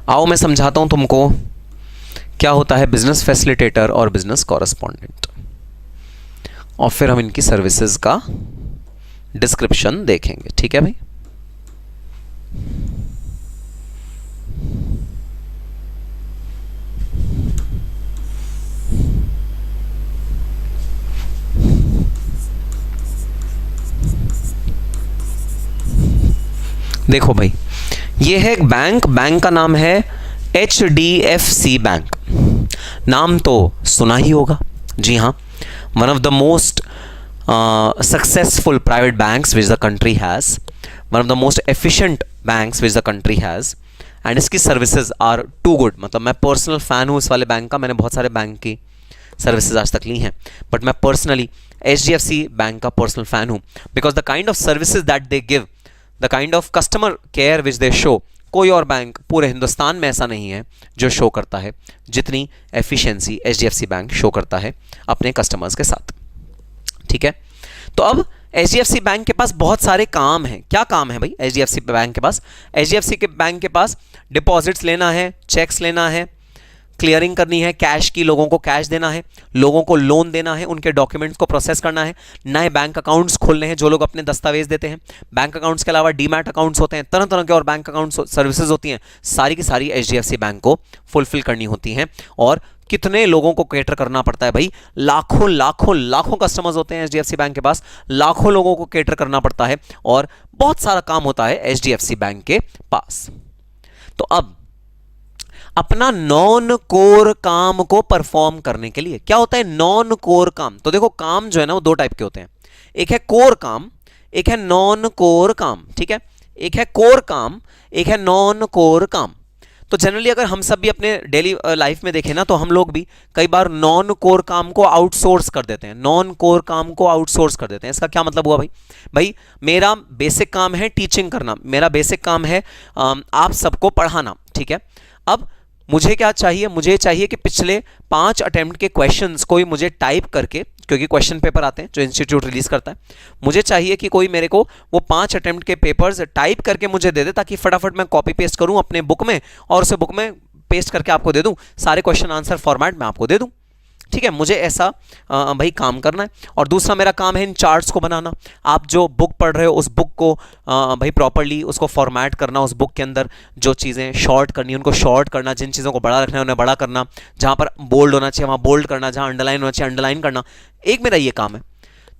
आओ मैं समझाता हूं तुमको क्या होता है बिजनेस फैसिलिटेटर और बिजनेस कॉरेस्पॉन्डेंट, और फिर हम इनकी सर्विसेज का डिस्क्रिप्शन देखेंगे। ठीक है भाई। देखो भाई, ये है एक बैंक, बैंक का नाम है HDFC बैंक। नाम तो सुना ही होगा, जी हाँ, one of the most successful private banks which the country has, one of the most efficient banks which the country has, and इसकी सर्विसेज आर टू गुड। मतलब मैं पर्सनल फ़ैन हूँ इस वाले बैंक का, मैंने बहुत सारे बैंक की सर्विसेज आज तक ली हैं, बट मैं पर्सनली HDFC बैंक का पर्सनल फ़ैन हूँ, because the kind of services that they give, the kind of customer care which they show, कोई और बैंक पूरे हिंदुस्तान में ऐसा नहीं है जो शो करता है जितनी एफिशिएंसी HDFC बैंक शो करता है अपने कस्टमर्स के साथ। ठीक है, तो अब HDFC बैंक के पास बहुत सारे काम हैं। क्या काम है भाई HDFC बैंक के पास? HDFC के बैंक के पास डिपॉजिट्स लेना है, चेक्स लेना है, क्लियरिंग करनी है कैश की, लोगों को कैश देना है, लोगों को लोन देना है, उनके डॉक्यूमेंट्स को प्रोसेस करना है, नए बैंक अकाउंट्स खोलने हैं जो लोग अपने दस्तावेज देते हैं। बैंक अकाउंट्स के अलावा डीमैट अकाउंट्स होते हैं, तरह तरह के और बैंक अकाउंट सर्विसेज होती हैं, सारी की सारी HDFC बैंक को फुलफिल करनी होती हैं। और कितने लोगों को कैटर करना पड़ता है भाई, लाखों लाखों लाखों कस्टमर्स होते हैं HDFC बैंक के पास, लाखों लोगों को कैटर करना पड़ता है और बहुत सारा काम होता है HDFC बैंक के पास। तो अब अपना नॉन कोर काम को परफॉर्म करने के लिए क्या होता है नॉन कोर काम? तो देखो, काम जो है ना वो दो टाइप के होते हैं, एक है कोर काम, एक है नॉन कोर काम। ठीक है, एक है कोर काम, एक है नॉन कोर काम। तो जनरली अगर हम सब भी अपने डेली लाइफ में देखें ना, तो हम लोग भी कई बार नॉन कोर काम को आउटसोर्स कर देते हैं, नॉन कोर काम को आउटसोर्स कर देते हैं। इसका क्या मतलब हुआ भाई? भाई मेरा बेसिक काम है टीचिंग करना, मेरा बेसिक काम है आप सबको पढ़ाना। ठीक है, अब मुझे क्या चाहिए? मुझे चाहिए कि पिछले 5 अटेम्प्ट के क्वेश्चंस कोई मुझे टाइप करके, क्योंकि क्वेश्चन पेपर आते हैं जो इंस्टीट्यूट रिलीज करता है, मुझे चाहिए कि कोई मेरे को वो 5 अटेम्प्ट के पेपर्स टाइप करके मुझे दे दे, ताकि फटाफट मैं कॉपी पेस्ट करूं अपने बुक में और उसे बुक में पेस्ट करके आपको दे दूं, सारे क्वेश्चन आंसर फॉर्मेट में आपको दे दूं। ठीक है, मुझे ऐसा भाई काम करना है। और दूसरा मेरा काम है इन चार्ट्स को बनाना। आप जो बुक पढ़ रहे हो उस बुक को भाई प्रॉपर्ली उसको फॉर्मेट करना, उस बुक के अंदर जो चीज़ें शॉर्ट करनी है उनको शॉर्ट करना, जिन चीज़ों को बड़ा रखना है उन्हें बड़ा करना, जहाँ पर बोल्ड होना चाहिए वहाँ बोल्ड करना, जहाँ अंडरलाइन होना चाहिए अंडरलाइन करना। एक मेरा ये काम है।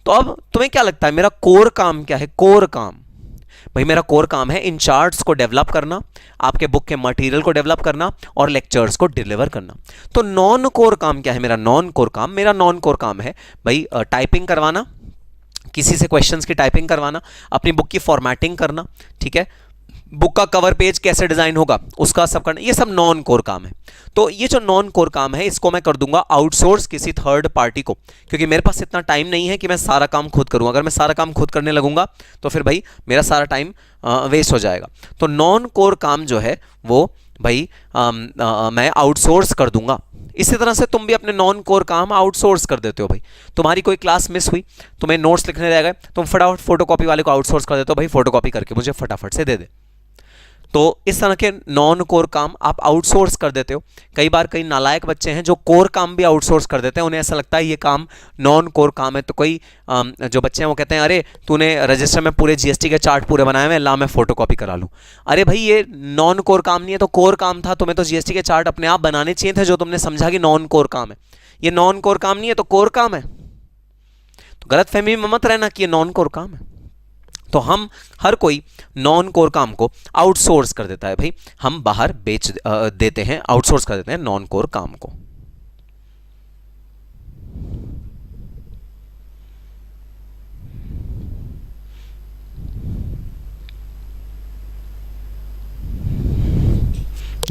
तो अब तुम्हें क्या लगता है मेरा कोर काम क्या है? कोर काम भाई मेरा कोर काम है इन चार्ट्स को डेवलप करना, आपके बुक के मटेरियल को डेवलप करना और लेक्चर्स को डिलीवर करना। तो नॉन कोर काम क्या है मेरा? नॉन कोर काम, मेरा नॉन कोर काम है भाई टाइपिंग करवाना, किसी से क्वेश्चंस की टाइपिंग करवाना, अपनी बुक की फॉर्मेटिंग करना। ठीक है, बुक का कवर पेज कैसे डिजाइन होगा उसका सब करना, ये सब नॉन कोर काम है। तो ये जो नॉन कोर काम है इसको मैं कर दूंगा आउटसोर्स किसी थर्ड पार्टी को, क्योंकि मेरे पास इतना टाइम नहीं है कि मैं सारा काम खुद करूं। अगर मैं सारा काम खुद करने लगूंगा तो फिर भाई मेरा सारा टाइम वेस्ट हो जाएगा। तो नॉन कोर काम जो है वो भाई मैं आउटसोर्स कर दूंगा। इसी तरह से तुम भी अपने नॉन कोर काम आउटसोर्स कर देते हो भाई। तुम्हारी कोई क्लास मिस हुई, तुम्हें नोट्स लिखने रह गए, तुम फटाफट फोटोकॉपी वाले को आउटसोर्स कर देते हो, भाई फोटोकॉपी करके मुझे फटाफट से दे दे। तो इस तरह के नॉन कोर काम आप आउटसोर्स कर देते हो। कई बार कई नालायक बच्चे हैं जो कोर काम भी आउटसोर्स कर देते हैं, उन्हें ऐसा लगता है ये काम नॉन कोर काम है। तो कोई जो बच्चे हैं वो कहते हैं अरे तूने रजिस्टर में पूरे GST के चार्ट पूरे बनाए हुए, ला मैं फोटोकॉपी करा लूँ। अरे भाई ये नॉन कोर काम नहीं है, तो कोर काम था। तुम्हें तो GST के चार्ट अपने आप बनाने चाहिए थे जो तुमने समझा कि नॉन कोर काम है। ये नॉन कोर काम नहीं है तो कोर काम है। तो गलतफहमी में मत रहना कि ये नॉन कोर काम है। तो हम हर कोई नॉन कोर काम को आउटसोर्स कर देता है भाई, हम बाहर बेच देते हैं, आउटसोर्स कर देते हैं नॉन कोर काम को।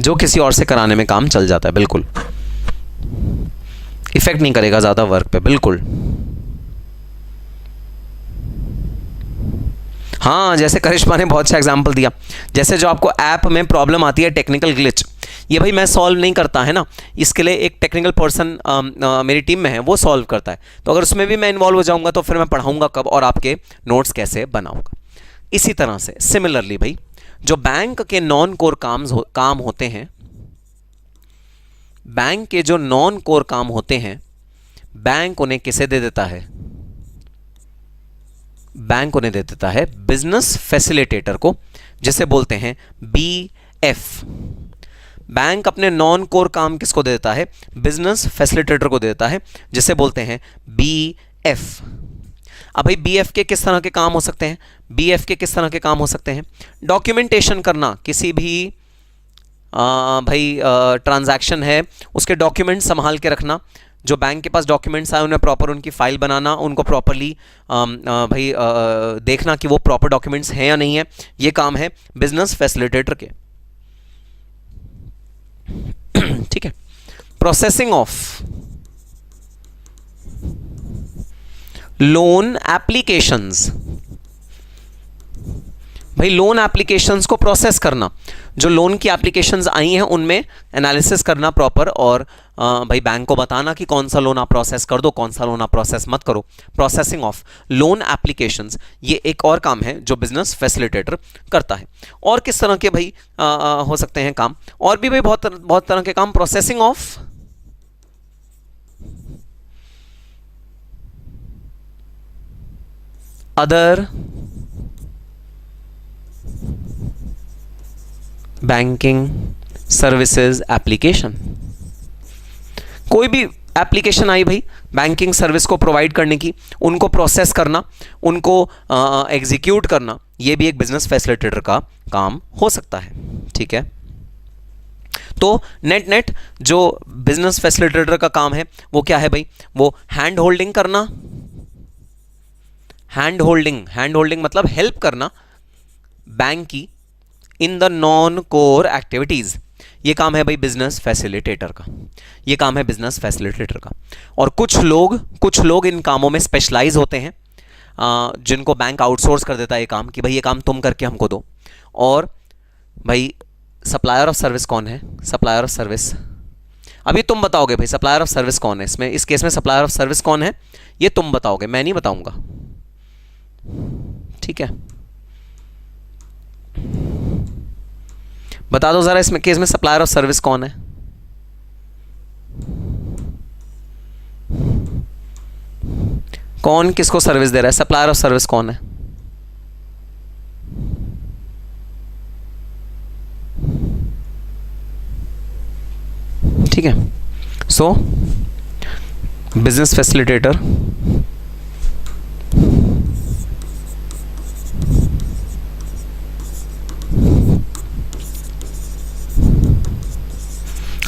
जो किसी और से कराने में काम चल जाता है, बिल्कुल इफेक्ट नहीं करेगा ज्यादा वर्क पे, बिल्कुल। हाँ, जैसे करिश्मा ने बहुत अच्छा एग्जांपल दिया, जैसे जो आपको ऐप में प्रॉब्लम आती है टेक्निकल ग्लिच, ये भाई मैं सॉल्व नहीं करता है ना, इसके लिए एक टेक्निकल पर्सन मेरी टीम में है, वो सॉल्व करता है। तो अगर उसमें भी मैं इन्वॉल्व हो जाऊंगा तो फिर मैं पढ़ाऊंगा कब और आपके नोट्स कैसे बनाऊंगा। इसी तरह से सिमिलरली भाई जो बैंक के नॉन कोर काम होते हैं बैंक के जो नॉन कोर काम होते हैं, बैंक उन्हें किसे दे देता है? बैंक उन्हें दे देता है बिजनेस फैसिलिटेटर को, जिसे बोलते हैं BF। बैंक अपने नॉन कोर काम किसको दे देता है? बिजनेस फैसिलिटेटर को दे देता है, जिसे बोलते हैं BF। अब भाई BF के किस तरह के काम हो सकते हैं? BF के किस तरह के काम हो सकते हैं? डॉक्यूमेंटेशन करना, किसी भी भाई ट्रांजैक्शन है उसके डॉक्यूमेंट संभाल के रखना, जो बैंक के पास डॉक्यूमेंट्स आए उन्हें प्रॉपर उनकी फाइल बनाना, उनको प्रॉपरली भाई देखना कि वो प्रॉपर डॉक्यूमेंट्स हैं या नहीं है, ये काम है बिजनेस फैसिलिटेटर के। ठीक है। प्रोसेसिंग ऑफ लोन एप्लीकेशंस, भाई लोन एप्लीकेशंस को प्रोसेस करना, जो लोन की एप्लीकेशंस आई हैं उनमें एनालिसिस करना प्रॉपर, और भाई बैंक को बताना कि कौन सा लोन आप प्रोसेस कर दो, कौन सा लोन आप प्रोसेस मत करो। प्रोसेसिंग ऑफ लोन एप्लीकेशंस, ये एक और काम है जो बिजनेस फैसिलिटेटर करता है। और किस तरह के भाई हो सकते हैं काम? और भी भाई बहुत तरह के काम। Processing of other banking services application, कोई भी एप्लीकेशन आई भाई बैंकिंग सर्विस को प्रोवाइड करने की, उनको प्रोसेस करना, उनको एग्जीक्यूट करना, ये भी एक बिजनेस फैसिलिटेटर का काम हो सकता है। ठीक है। तो नेट जो बिजनेस फैसिलिटेटर का काम है वो क्या है भाई? वो हैंड होल्डिंग करना, हैंड होल्डिंग मतलब हेल्प करना बैंक की in the non core activities, ये काम है भाई बिजनेस फैसिलिटेटर का, ये काम है बिजनेस फैसिलिटेटर का। और कुछ लोग इन कामों में स्पेशलाइज होते हैं, जिनको बैंक आउटसोर्स कर देता है ये काम, कि भाई ये काम तुम करके हमको दो। और भाई सप्लायर ऑफ सर्विस कौन है? सप्लायर ऑफ सर्विस, अभी तुम बताओगे भाई सप्लायर ऑफ सर्विस कौन है इसमें, इस केस में सप्लायर ऑफ सर्विस कौन है ये तुम बताओगे, मैं नहीं बताऊंगा। ठीक है, बता दो जरा इसमें केस में सप्लायर ऑफ सर्विस कौन है? कौन किसको सर्विस दे रहा है? सप्लायर ऑफ सर्विस कौन है? ठीक है। So business facilitator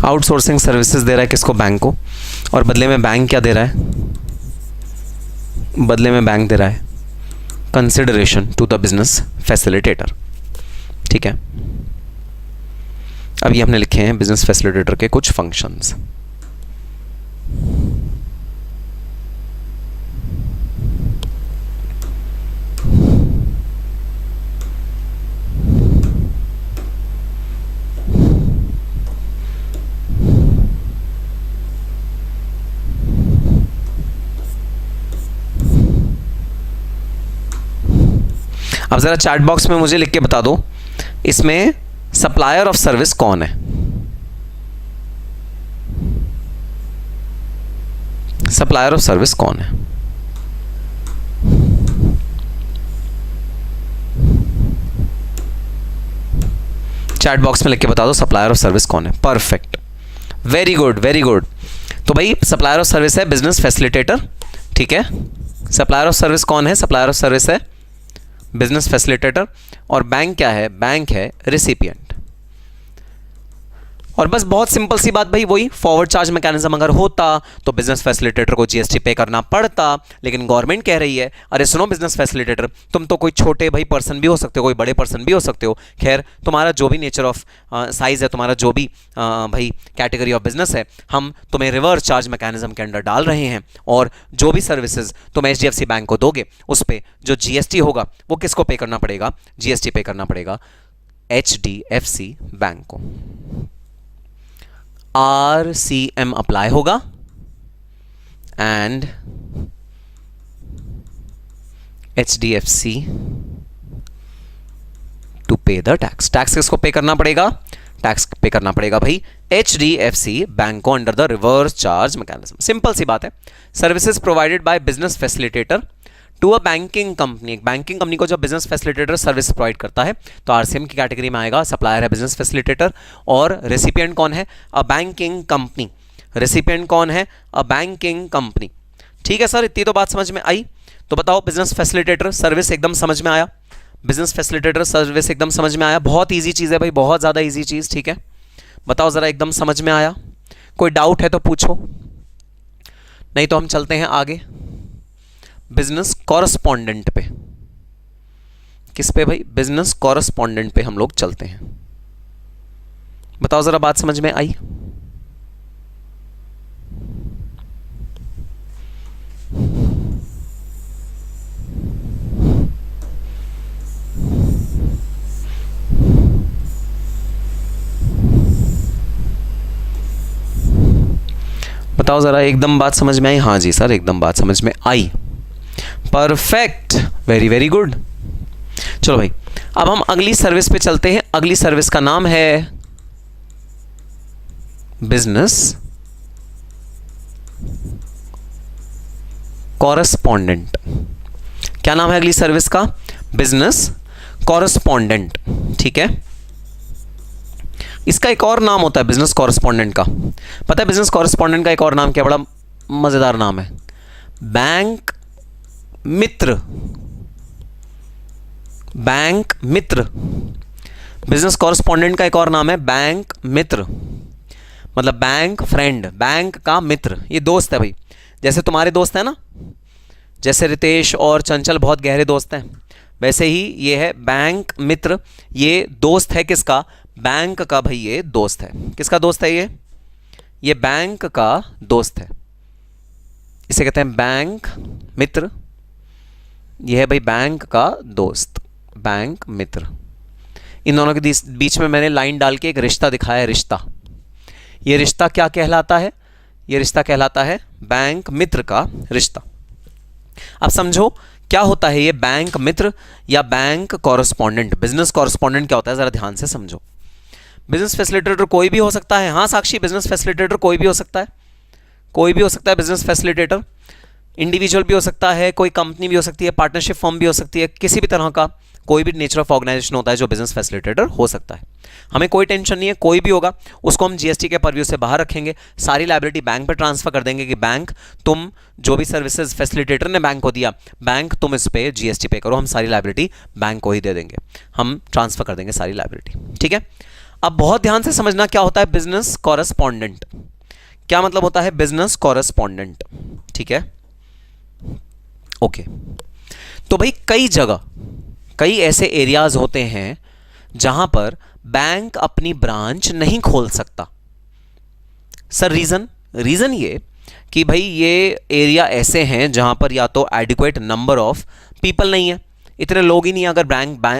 outsourcing services दे रहा है किसको? बैंक को। और बदले में बैंक क्या दे रहा है? बदले में बैंक दे रहा है consideration to the business facilitator. ठीक है। अब ये हमने लिखे हैं बिजनेस फैसिलिटेटर के कुछ फंक्शंस। अब जरा चैट बॉक्स में मुझे लिख के बता दो इसमें सप्लायर ऑफ सर्विस कौन है? सप्लायर ऑफ सर्विस कौन है? चैट बॉक्स में लिख के बता दो सप्लायर ऑफ सर्विस कौन है। Perfect, very good very good. तो भाई सप्लायर ऑफ सर्विस है बिजनेस फैसिलिटेटर। ठीक है, सप्लायर ऑफ सर्विस कौन है? सप्लायर ऑफ सर्विस है बिजनेस फैसिलिटेटर। और बैंक क्या है? बैंक है रिसिपिएंट। और बस बहुत सिंपल सी बात भाई, वही फॉरवर्ड चार्ज मैकेनिज्म अगर होता तो बिजनेस फैसिलिटेटर को जीएसटी पे करना पड़ता, लेकिन गवर्नमेंट कह रही है अरे सुनो बिजनेस फैसिलिटेटर, तुम तो कोई छोटे भाई पर्सन भी हो सकते हो, कोई बड़े पर्सन भी हो सकते हो, खैर तुम्हारा जो भी नेचर ऑफ साइज है, तुम्हारा जो भी भाई कैटेगरी ऑफ बिजनेस है, हम तुम्हें रिवर्स चार्ज मैकेनिज्म के अंडर डाल रहे हैं, और जो भी सर्विसेज तुम एचडीएफसी बैंक को दोगे उस पर जो जीएसटी होगा वो किसको पे करना पड़ेगा? जीएसटी पे करना पड़ेगा एचडीएफसी बैंक को। RCM अप्लाई होगा एंड HDFC टू पे द टैक्स। टैक्स किसको पे करना पड़ेगा? टैक्स पे करना पड़ेगा भाई HDFC बैंक को under the reverse charge mechanism. Simple सी बात है। Services provided by business facilitator to a banking company, एक बैंकिंग कंपनी को जब बिजनेस फैसिलिटेटर सर्विस प्रोवाइड करता है तो आरसीएम की कैटेगरी में आएगा। सप्लायर है बिजनेस फैसिलिटेटर और रेसिपिएंट कौन है? अ बैंकिंग कंपनी। रेसिपिएंट कौन है? अ बैंकिंग कंपनी। ठीक है सर, इतनी तो बात समझ में आई। तो बताओ बिजनेस फैसिलिटेटर सर्विस एकदम समझ में आया? बिजनेस फैसिलिटेटर सर्विस एकदम समझ में आया? बहुत ईजी चीज़ है भाई, बहुत ज़्यादा ईजी चीज़। ठीक है, बताओ ज़रा एकदम समझ में आया? कोई डाउट है तो पूछो, नहीं तो हम चलते हैं आगे बिजनेस कॉरस्पॉन्डेंट पे। किस पे भाई? बिजनेस कॉरस्पॉन्डेंट पे हम लोग चलते हैं। बताओ ज़रा बात समझ में आई? बताओ ज़रा एकदम बात समझ में आई? हाँ जी सर, एकदम बात समझ में आई। Perfect, very very good. चलो भाई, अब हम अगली सर्विस पे चलते हैं। अगली सर्विस का नाम है बिजनेस कॉरस्पॉन्डेंट। क्या नाम है अगली सर्विस का? Business correspondent. ठीक है, इसका एक और नाम होता है बिजनेस कॉरस्पॉन्डेंट का। पता है बिजनेस कॉरस्पॉन्डेंट का एक और नाम क्या? बड़ा मजेदार नाम है, बैंक मित्र। बैंक मित्र। बिजनेस कॉरस्पॉन्डेंट का एक और नाम है बैंक मित्र, मतलब बैंक फ्रेंड, बैंक का मित्र। ये दोस्त है भाई, जैसे तुम्हारे दोस्त हैं ना, जैसे रितेश और चंचल बहुत गहरे दोस्त हैं, वैसे ही ये है बैंक मित्र। ये दोस्त है किसका? बैंक का भाई। ये दोस्त है किसका? दोस्त है ये बैंक का दोस्त है। इसे कहते हैं बैंक मित्र। यह है भाई बैंक का दोस्त, बैंक मित्र। इन दोनों के बीच में मैंने लाइन डाल के एक रिश्ता दिखाया है, रिश्ता। ये रिश्ता क्या कहलाता है? ये रिश्ता कहलाता है बैंक मित्र का रिश्ता। अब समझो क्या होता है ये बैंक मित्र या बैंक कॉरस्पॉन्डेंट। बिजनेस कॉरस्पॉन्डेंट क्या होता है, जरा ध्यान से समझो। बिजनेस फैसिलिटेटर कोई भी हो सकता है। हाँ साक्षी, बिजनेस फैसिलिटेटर कोई भी हो सकता है, कोई भी हो सकता है बिजनेस फैसिलिटेटर। इंडिविजुअल भी हो सकता है, कोई कंपनी भी हो सकती है, पार्टनरशिप फर्म भी हो सकती है, किसी भी तरह का कोई भी नेचर ऑफ ऑर्गेनाइजेशन होता है जो बिजनेस फैसिलिटेटर हो सकता है। हमें कोई टेंशन नहीं है, कोई भी होगा, उसको हम जीएसटी के परव्यू से बाहर रखेंगे। सारी लायबिलिटी बैंक पर ट्रांसफर कर देंगे कि बैंक तुम जो भी सर्विसेज फैसिलिटेटर ने बैंक को दिया, बैंक तुम इस पे जीएसटी पे करो। हम सारी लायबिलिटी बैंक को ही दे देंगे, हम ट्रांसफर कर देंगे सारी लायबिलिटी। ठीक है, अब बहुत ध्यान से समझना क्या होता है बिजनेस कॉरस्पॉन्डेंट। क्या मतलब होता है बिजनेस कॉरस्पॉन्डेंट? ठीक है, ओके। तो भाई कई जगह, कई ऐसे एरियाज होते हैं जहां पर बैंक अपनी ब्रांच नहीं खोल सकता। सर रीजन ये कि भाई ये एरिया ऐसे हैं जहां पर या तो एडिक्वेट नंबर ऑफ पीपल नहीं है, इतने लोग ही नहीं है। अगर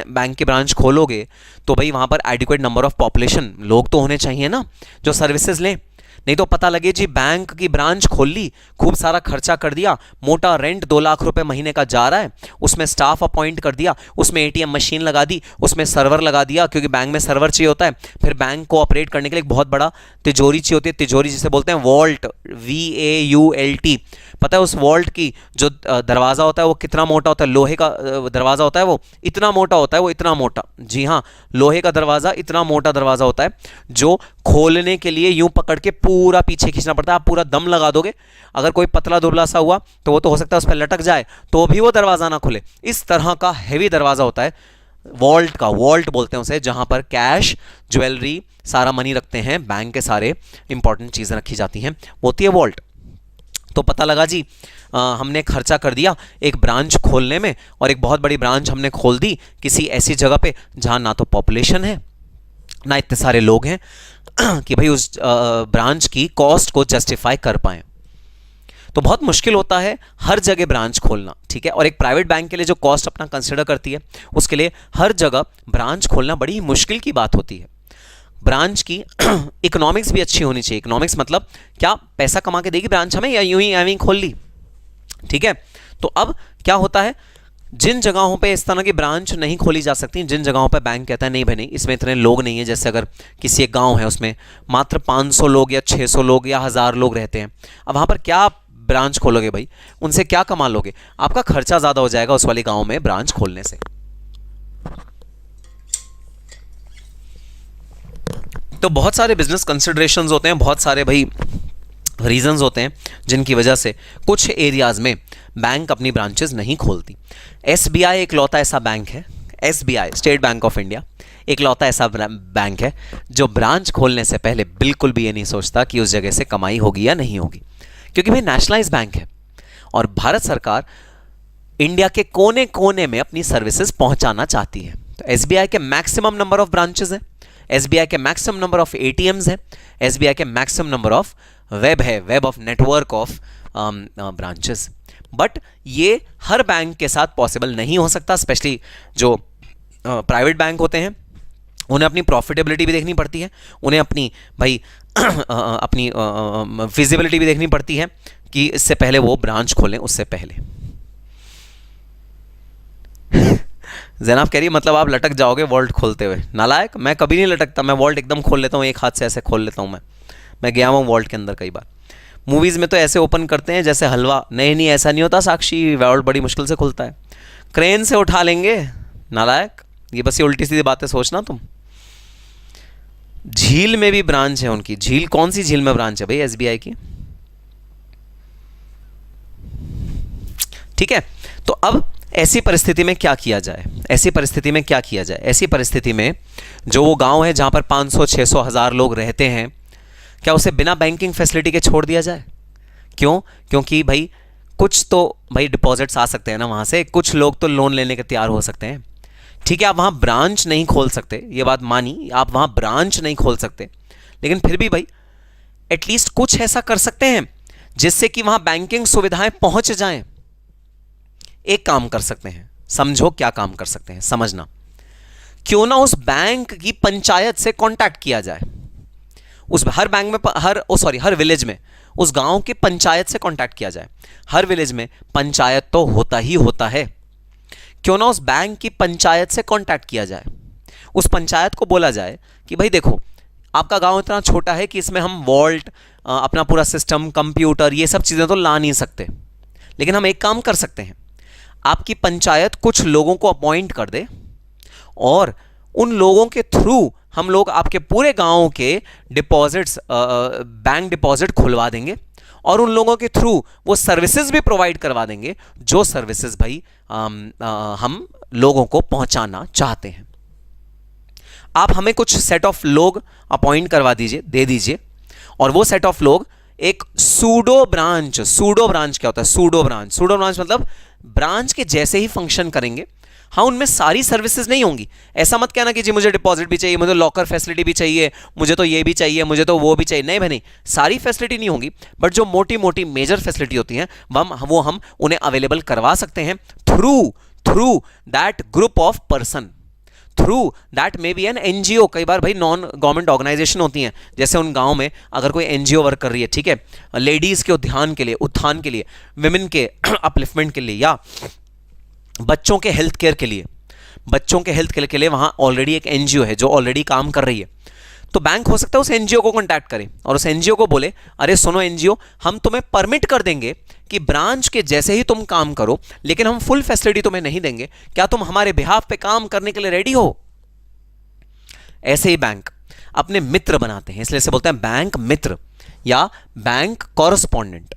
बैंक की ब्रांच खोलोगे तो भाई वहां पर एडिक्वेट नंबर ऑफ पॉपुलेशन, लोग तो होने चाहिए ना जो सर्विसेज लें। नहीं तो पता लगे जी बैंक की ब्रांच खोल ली, खूब सारा खर्चा कर दिया, मोटा रेंट 2 लाख रुपए महीने का जा रहा है, उसमें स्टाफ अपॉइंट कर दिया, उसमें एटीएम मशीन लगा दी, उसमें सर्वर लगा दिया, क्योंकि बैंक में सर्वर चाहिए होता है। फिर बैंक को ऑपरेट करने के लिए एक बहुत बड़ा तिजोरी चाहिए होती है, तिजोरी जिसे बोलते हैं वॉल्ट, VAULT। पता है उस वॉल्ट की जो दरवाज़ा होता है वो कितना मोटा होता है? लोहे का दरवाज़ा होता है, वो इतना मोटा होता है, वो इतना मोटा, जी हाँ, लोहे का दरवाज़ा, इतना मोटा दरवाज़ा होता है जो खोलने के लिए यूं पकड़ के पूरा पीछे खींचना पड़ता है। आप पूरा दम लगा दोगे, अगर कोई पतला दुबला सा हुआ तो वो तो हो सकता है उस पर लटक जाए, तो भी वो दरवाज़ा ना खुले। इस तरह का हैवी दरवाज़ा होता है वॉल्ट का, वॉल्ट बोलते हैं उसे, जहां पर कैश, ज्वेलरी, सारा मनी रखते हैं, बैंक के सारे इंपॉर्टेंट चीज़ें रखी जाती हैं, वो होती है वॉल्ट। तो पता लगा जी हमने खर्चा कर दिया एक ब्रांच खोलने में, और एक बहुत बड़ी ब्रांच हमने खोल दी किसी ऐसी जगह पे जहां ना तो पॉपुलेशन है ना इतने सारे लोग हैं कि भाई उस ब्रांच की कॉस्ट को जस्टिफाई कर पाएं। तो बहुत मुश्किल होता है हर जगह ब्रांच खोलना, ठीक है। और एक प्राइवेट बैंक के लिए जो कॉस्ट अपना कंसिडर करती है, उसके लिए हर जगह ब्रांच खोलना बड़ी मुश्किल की बात होती है। ब्रांच की इकोनॉमिक्स भी अच्छी होनी चाहिए। इकोनॉमिक्स मतलब क्या पैसा कमा के देगी ब्रांच हमें, या यूं ही खोल ली, ठीक है। तो अब क्या होता है, जिन जगहों पे इस तरह की ब्रांच नहीं खोली जा सकती, जिन जगहों पे बैंक कहता है नहीं भाई नहीं, इसमें इतने लोग नहीं है, जैसे अगर किसी एक गांव है उसमें मात्र 500 लोग या 600 लोग या 1000 लोग रहते हैं, अब वहां पर क्या ब्रांच खोलोगे भाई, उनसे क्या कमा लोगे, आपका खर्चा ज़्यादा हो जाएगा उस वाले गांव में ब्रांच खोलने से। तो बहुत सारे बिजनेस कंसिडरेशंस होते हैं, बहुत सारे भाई रीजंस होते हैं जिनकी वजह से कुछ एरियाज में बैंक अपनी ब्रांचेस नहीं खोलती। एसबीआई एकलौता ऐसा बैंक है, SBI state bank of India एकलौता ऐसा बैंक है जो ब्रांच खोलने से पहले बिल्कुल भी ये नहीं सोचता कि उस जगह से कमाई होगी या नहीं होगी, क्योंकि भाई नेशनलाइज बैंक है और भारत सरकार इंडिया के कोने कोने में अपनी सर्विसेज पहुंचाना चाहती है। तो एसबीआई के मैक्सिमम नंबर ऑफ ब्रांचेस हैं, एसबीआई के मैक्सिमम नंबर ऑफ एटीएम्स हैं, एसबीआई के मैक्सिमम नंबर ऑफ वेब है, web of network of branches. But ये हर बैंक के साथ पॉसिबल नहीं हो सकता, स्पेशली जो प्राइवेट बैंक होते हैं उन्हें अपनी प्रॉफिटेबिलिटी भी देखनी पड़ती है, उन्हें अपनी भाई अपनी फिजिबिलिटी भी देखनी पड़ती है कि इससे पहले वो ब्रांच खोलें। उससे पहले जैनब कह रही मतलब आप लटक जाओगे वॉल्ट खोलते हुए। नालायक, मैं कभी नहीं लटकता, मैं वॉल्ट एकदम खोल लेता हूँ, एक हाथ से ऐसे खोल लेता हूँ। मैं गया हूँ वॉल्ट के अंदर कई बार। मूवीज़ में तो ऐसे ओपन करते हैं जैसे हलवा। नहीं नहीं, ऐसा नहीं होता साक्षी, वॉल्ट बड़ी मुश्किल से खुलता है, क्रेन से उठा लेंगे। नालायक, ये बस ये उल्टी सीधी बातें सोचना तुम। झील में भी ब्रांच है उनकी। झील, कौन सी झील में ब्रांच है भाई एसबीआई की? ठीक है, तो अब ऐसी परिस्थिति में क्या किया जाए? ऐसी परिस्थिति में क्या किया जाए? ऐसी परिस्थिति में जो वो गांव है जहां पर 500, 600, 1000 लोग रहते हैं, क्या उसे बिना बैंकिंग फैसिलिटी के छोड़ दिया जाए? क्यों? क्योंकि भाई कुछ तो भाई डिपॉजिट्स आ सकते हैं ना वहां से, कुछ लोग तो लोन लेने के तैयार हो सकते हैं। ठीक है, आप वहां ब्रांच नहीं खोल सकते, ये बात मानी, आप वहां ब्रांच नहीं खोल सकते, लेकिन फिर भी भाई एटलीस्ट कुछ ऐसा कर सकते हैं जिससे कि वहां बैंकिंग सुविधाएं पहुंच जाएं। एक काम कर सकते हैं, समझो क्या काम कर सकते हैं, समझना। क्यों ना उस बैंक की पंचायत से कांटेक्ट किया जाए, उस हर बैंक में हर विलेज में उस गांव की पंचायत से कांटेक्ट किया जाए। हर विलेज में पंचायत तो होता ही होता है, क्यों ना उस बैंक की पंचायत से कांटेक्ट किया जाए। उस पंचायत को बोला जाए कि भाई देखो, आपका गांव इतना छोटा है कि इसमें हम वॉल्ट, अपना पूरा सिस्टम, कंप्यूटर, ये सब चीजें तो ला नहीं सकते, लेकिन हम एक काम कर सकते हैं, आपकी पंचायत कुछ लोगों को अपॉइंट कर दे और उन लोगों के थ्रू हम लोग आपके पूरे गांव के डिपॉजिट्स, बैंक डिपॉजिट खुलवा देंगे और उन लोगों के थ्रू वो सर्विसेज भी प्रोवाइड करवा देंगे जो सर्विसेज भाई हम लोगों को पहुंचाना चाहते हैं। आप हमें कुछ सेट ऑफ लोग अपॉइंट करवा दीजिए, दे दीजिए, और वो सेट ऑफ लोग एक सूडो ब्रांच क्या होता है? सूडो ब्रांच मतलब ब्रांच के जैसे ही फंक्शन करेंगे। हाँ, उनमें सारी सर्विसेज नहीं होंगी। ऐसा मत कहना कि जी मुझे डिपॉजिट भी चाहिए, मुझे लॉकर फैसिलिटी भी चाहिए, मुझे तो ये भी चाहिए, मुझे तो वो भी चाहिए। नहीं भाई नहीं, सारी फैसिलिटी नहीं होंगी, बट जो मोटी मोटी मेजर फैसिलिटी होती हैं वो हम उन्हें अवेलेबल करवा सकते हैं through that group of person, through that may be an NGO. कई बार भाई नॉन गवर्नमेंट ऑर्गेनाइजेशन होती हैं, जैसे उन गांव में अगर कोई एनजीओ वर्क कर रही है, ठीक है, लेडीज के उत्थान के लिए, विमेन के अपलिफ्टमेंट के लिए, या बच्चों के हेल्थ केयर के लिए वहां ऑलरेडी एक एनजीओ है जो ऑलरेडी काम कर रही है। तो बैंक हो सकता है उस एनजीओ को कांटेक्ट करे और उस एनजीओ को बोले, अरे सुनो एनजीओ, हम तुम्हें परमिट कर देंगे कि ब्रांच के जैसे ही तुम काम करो, लेकिन हम फुल फैसिलिटी तुम्हें नहीं देंगे, क्या तुम हमारे बिहाफ पे काम करने के लिए रेडी हो? ऐसे ही बैंक अपने मित्र बनाते हैं, इसलिए से बोलते हैं बैंक मित्र या बैंक कॉरेस्पॉन्डेंट।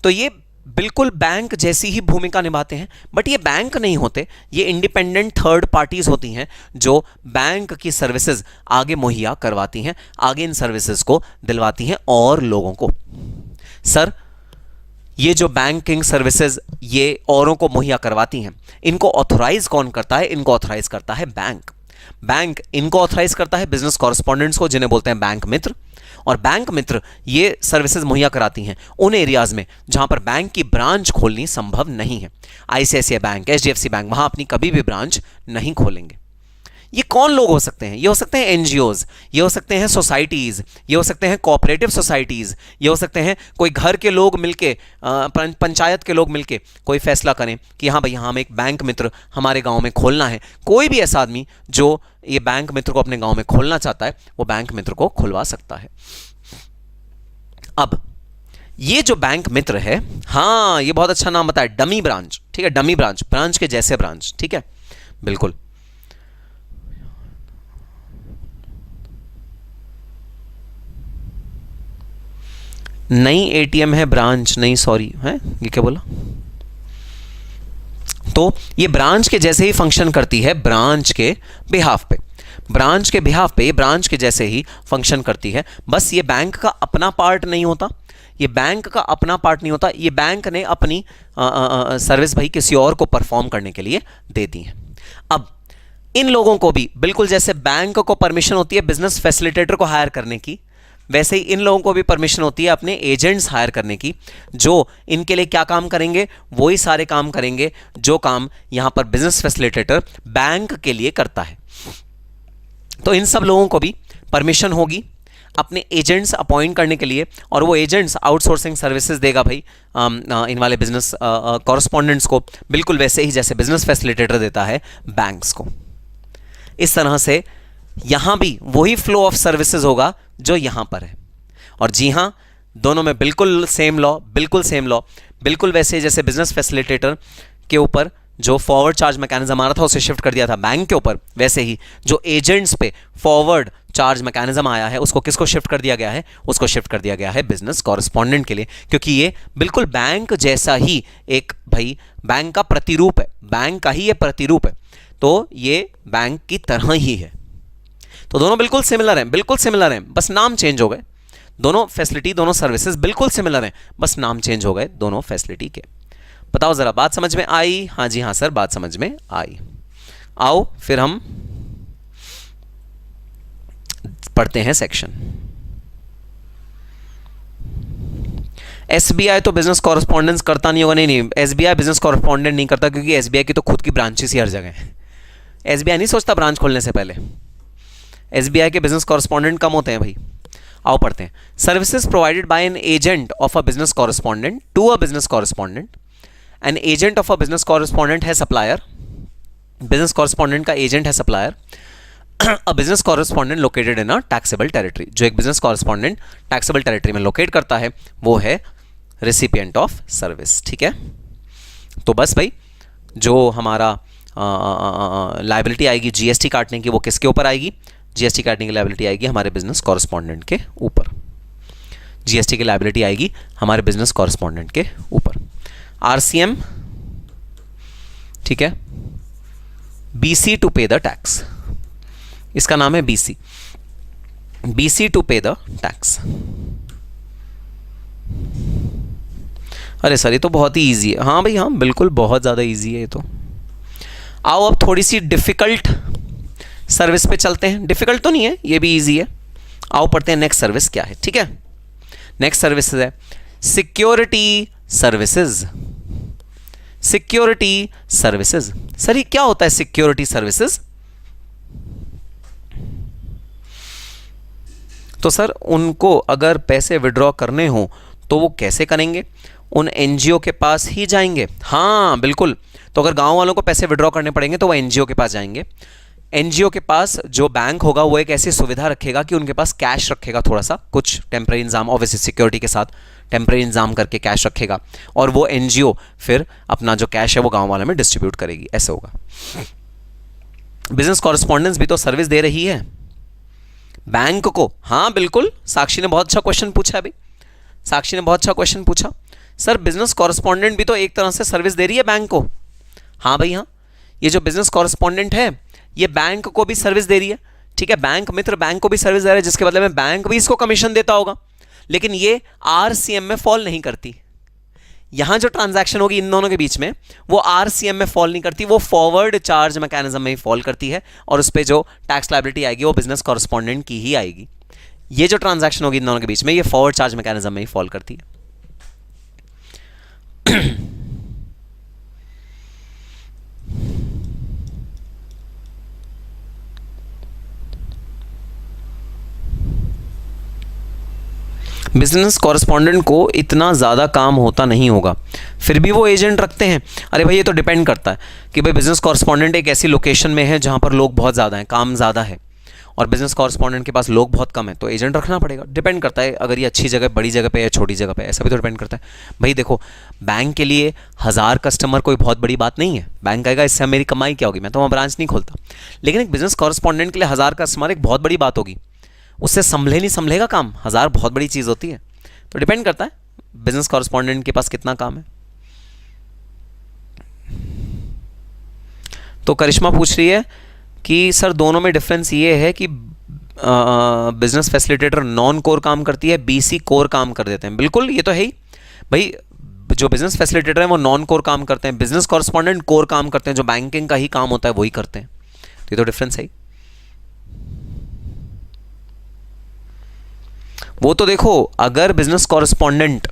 तो ये बिल्कुल बैंक जैसी ही भूमिका निभाते हैं, बट ये बैंक नहीं होते, ये इंडिपेंडेंट थर्ड पार्टीज होती हैं जो बैंक की सर्विसेज आगे मुहैया करवाती हैं, आगे इन सर्विसेज को दिलवाती हैं और लोगों को। सर, ये जो बैंकिंग सर्विसेज ये औरों को मुहैया करवाती हैं, इनको ऑथोराइज कौन करता है? इनको ऑथोराइज करता है बैंक इनको ऑथोराइज करता है बिजनेस कॉरेस्पॉन्डेंट्स को, जिन्हें बोलते हैं बैंक मित्र। और बैंक मित्र ये सर्विसेज मुहैया कराती हैं उन एरियाज में जहां पर बैंक की ब्रांच खोलनी संभव नहीं है। आईसीआईसीआई बैंक, एचडीएफसी बैंक वहां अपनी कभी भी ब्रांच नहीं खोलेंगे। ये कौन लोग हो सकते हैं? ये हो सकते हैं एनजीओज, ये हो सकते हैं सोसाइटीज, ये हो सकते हैं कोऑपरेटिव सोसाइटीज, ये हो सकते हैं कोई घर के लोग मिलके, पंचायत के लोग मिलके कोई फैसला करें कि हाँ भाई हाँ हमें एक बैंक मित्र हमारे गांव में खोलना है। कोई भी ऐसा आदमी जो ये बैंक मित्र को अपने गांव में खोलना चाहता है वो बैंक मित्र को खुलवा सकता है। अब ये जो बैंक मित्र है, हाँ ये बहुत अच्छा नाम बताया, डमी ब्रांच, ठीक है, डमी ब्रांच, ब्रांच के जैसे ब्रांच, ठीक है, बिल्कुल। नई एटीएम है ब्रांच, नहीं सॉरी है, ये क्या बोला? तो ये ब्रांच के जैसे ही फंक्शन करती है, ब्रांच के बिहाफ पे, ब्रांच के बिहाफ पे, ये ब्रांच के जैसे ही फंक्शन करती है। बस ये बैंक का अपना पार्ट नहीं होता, ये बैंक का अपना पार्ट नहीं होता, ये बैंक ने अपनी सर्विस भाई किसी और को परफॉर्म करने के लिए दे दी है। अब इन लोगों को भी बिल्कुल जैसे बैंक को परमिशन होती है बिजनेस फैसिलिटेटर को हायर करने की, वैसे ही इन लोगों को भी परमिशन होती है अपने एजेंट्स हायर करने की, जो इनके लिए क्या काम करेंगे, वही सारे काम करेंगे जो काम यहां पर बिजनेस फैसिलिटेटर बैंक के लिए करता है। तो इन सब लोगों को भी परमिशन होगी अपने एजेंट्स अपॉइंट करने के लिए, और वो एजेंट्स आउटसोर्सिंग सर्विसेज देगा भाई इन वाले बिजनेस कॉरेस्पॉन्डेंट्स को, बिल्कुल वैसे ही जैसे बिजनेस फैसिलिटेटर देता है बैंक्स को। इस तरह से यहां भी वही फ्लो ऑफ सर्विसेज होगा जो यहां पर है। और जी हां, दोनों में बिल्कुल सेम लॉ, बिल्कुल सेम लॉ, बिल्कुल वैसे जैसे बिजनेस फैसिलिटेटर के ऊपर जो फॉरवर्ड चार्ज मैकेनिज्म आ रहा था उसे शिफ्ट कर दिया था बैंक के ऊपर, वैसे ही जो एजेंट्स पे फॉरवर्ड चार्ज मैकेनिज्म आया है उसको किसको शिफ्ट कर दिया गया है? उसको शिफ्ट कर दिया गया है बिजनेस कॉरेस्पॉन्डेंट के लिए, क्योंकि ये बिल्कुल बैंक जैसा ही एक भाई बैंक का प्रतिरूप है, बैंक का ही ये प्रतिरूप है, तो ये बैंक की तरह ही है। तो दोनों बिल्कुल सिमिलर हैं, बिल्कुल सिमिलर हैं, बस नाम चेंज हो गए। दोनों फैसिलिटी, दोनों सर्विसेज बिल्कुल सिमिलर हैं, बस नाम चेंज हो गए दोनों फैसिलिटी के। बताओ जरा, बात समझ में आई? हाँ जी हाँ सर, बात समझ में आई। आओ फिर हम पढ़ते हैं सेक्शन। एसबीआई तो बिजनेस कॉरेस्पॉन्डेंस करता नहीं होगा, नहीं एसबीआई बिजनेस कॉरेस्पॉन्डेंट नहीं करता, क्योंकि एसबीआई की तो खुद की ब्रांचेस ही हर जगह है। एसबीआई नहीं सोचता ब्रांच खोलने से पहले, एसबीआई के बिजनेस कॉरेस्पॉन्डेंट कम होते हैं भाई। आओ पढ़ते हैं। Services provided by an agent of a business correspondent to a business correspondent, an agent of a business correspondent है सप्लायर, बिजनेस कॉरेस्पॉन्डेंट का एजेंट है supplier, a business correspondent located in a taxable territory, जो एक business correspondent taxable territory में locate करता है वो है रिसिपिएंट ऑफ सर्विस। ठीक है, तो बस भाई जो हमारा लायबिलिटी आएगी जीएसटी काटने की वो किसके ऊपर आएगी? जीएसटी काटने की लायबिलिटी आएगी हमारे बिजनेस कॉरेस्पॉन्डेंट के ऊपर, जीएसटी की लायबिलिटी आएगी हमारे बिजनेस कॉरेस्पॉन्डेंट के ऊपर। आरसीएम, ठीक है, बीसी टू पे द टैक्स, इसका नाम है बीसी, बीसी टू पे द टैक्स। अरे सर ये तो बहुत ही इजी है। हाँ भाई हाँ, बिल्कुल बहुत ज़्यादा इजी है ये तो। आओ अब थोड़ी सी डिफ़िकल्ट सर्विस पे चलते हैं। डिफ़िकल्ट तो नहीं है, ये भी इजी है। आओ पढ़ते हैं नेक्स्ट सर्विस क्या है। ठीक है, नेक्स्ट सर्विस है security services. Security services, sir ये क्या होता है सिक्योरिटी सर्विसेज? तो सर उनको अगर पैसे विड्रॉ करने हो तो वो कैसे करेंगे? उन एनजीओ के पास ही जाएंगे। हाँ बिल्कुल, तो अगर गांव वालों को पैसे विड्रॉ करने पड़ेंगे तो वो एनजीओ के पास जाएंगे। एनजीओ के पास जो बैंक होगा वो एक ऐसी सुविधा रखेगा कि उनके पास कैश रखेगा, थोड़ा सा कुछ टेम्परेरी इंतजाम, ऑब्वियसली सिक्योरिटी के साथ टेम्परेरी इंतजाम करके कैश रखेगा, और वो एनजीओ फिर अपना जो कैश है वो गांव वालों में डिस्ट्रीब्यूट करेगी, ऐसे होगा। बिजनेस कॉरेस्पॉन्डेंस भी तो सर्विस दे रही है बैंक को। हाँ बिल्कुल, साक्षी ने बहुत अच्छा क्वेश्चन पूछा अभी, साक्षी ने बहुत अच्छा क्वेश्चन पूछा। सर बिजनेस कॉरेस्पॉन्डेंट भी तो एक तरह से सर्विस दे रही है बैंक को। हाँ भाई हाँ, ये जो बिजनेस कॉरेस्पॉन्डेंट है ये बैंक को भी सर्विस दे रही है। ठीक है, बैंक मित्र बैंक को भी सर्विस दे रहा है, जिसके बदले में बैंक भी इसको कमीशन देता होगा, लेकिन ये आरसीएम में फॉल नहीं करती। यहां जो ट्रांजैक्शन होगी इन दोनों के बीच में वो आरसीएम में फॉल नहीं करती, वो फॉरवर्ड चार्ज मैकेनिज्म में ही फॉल करती है, और उस पर जो टैक्स लायबिलिटी आएगी वो बिजनेस कॉरेस्पॉन्डेंट की ही आएगी। ये जो ट्रांजैक्शन होगी इन दोनों के बीच में ये फॉरवर्ड चार्ज मैकेनिज्म में ही फॉल करती है। बिजनेस कॉरेस्पॉन्डेंट को इतना ज़्यादा काम होता नहीं होगा, फिर भी वो एजेंट रखते हैं। अरे भाई ये तो डिपेंड करता है कि भाई बिजनेस कॉरेस्पॉन्डेंट एक ऐसी लोकेशन में है जहाँ पर लोग बहुत ज़्यादा हैं, काम ज़्यादा है, और बिजनेस कॉरेस्पॉन्डेंट के पास लोग बहुत कम है, तो एजेंट रखना पड़ेगा। डिपेंड करता है अगर ये अच्छी जगह, बड़ी जगह पे या छोटी जगह पे, ऐसा भी तो डिपेंड करता है। भाई देखो, बैंक के लिए 1000 कस्टमर कोई बहुत बड़ी बात नहीं है। बैंक कहेगा इससे मेरी कमाई क्या होगी, मैं तो वहाँ ब्रांच नहीं खोलता। लेकिन एक बिजनेस कॉरेस्पॉन्डेंट के लिए 1000 कस्टमर एक बहुत बड़ी बात होगी, उससे संभले नहीं संभलेगा काम, 1000 बहुत बड़ी चीज़ होती है। तो डिपेंड करता है बिजनेस कॉरेस्पॉन्डेंट के पास कितना काम है। तो करिश्मा पूछ रही है कि सर दोनों में डिफरेंस ये है कि बिजनेस फैसिलिटेटर नॉन कोर काम करती है, बीसी कोर काम कर देते हैं। बिल्कुल, ये तो है ही भाई, जो बिजनेस फैसिलिटेटर हैं वो नॉन कोर काम करते हैं, बिजनेस कॉरेस्पॉन्डेंट कोर काम करते हैं, जो बैंकिंग का ही काम होता है वही करते हैं। तो ये तो डिफरेंस है ही। वो तो देखो, अगर बिजनेस कॉरेस्पॉन्डेंट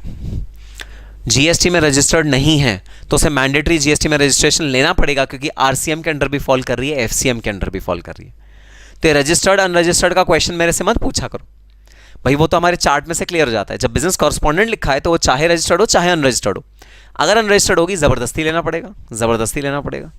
जीएसटी में रजिस्टर्ड नहीं है तो उसे मैंडेटरी जीएसटी में रजिस्ट्रेशन लेना पड़ेगा, क्योंकि आरसीएम के अंडर भी फॉल कर रही है, एफसीएम के अंडर भी फॉल कर रही है। तो रजिस्टर्ड अनरजिस्टर्ड का क्वेश्चन मेरे से मत पूछा करो भाई, वो तो हमारे चार्ट में से क्लियर हो जाता है। जब बिजनेस कॉरेस्पॉन्डेंट लिखा है तो वो चाहे रजिस्टर्ड हो चाहे अनरजिस्टर्ड हो। अगर अनरजिस्टर्ड होगी ज़बरदस्ती लेना पड़ेगा, ज़बरदस्ती लेना पड़ेगा।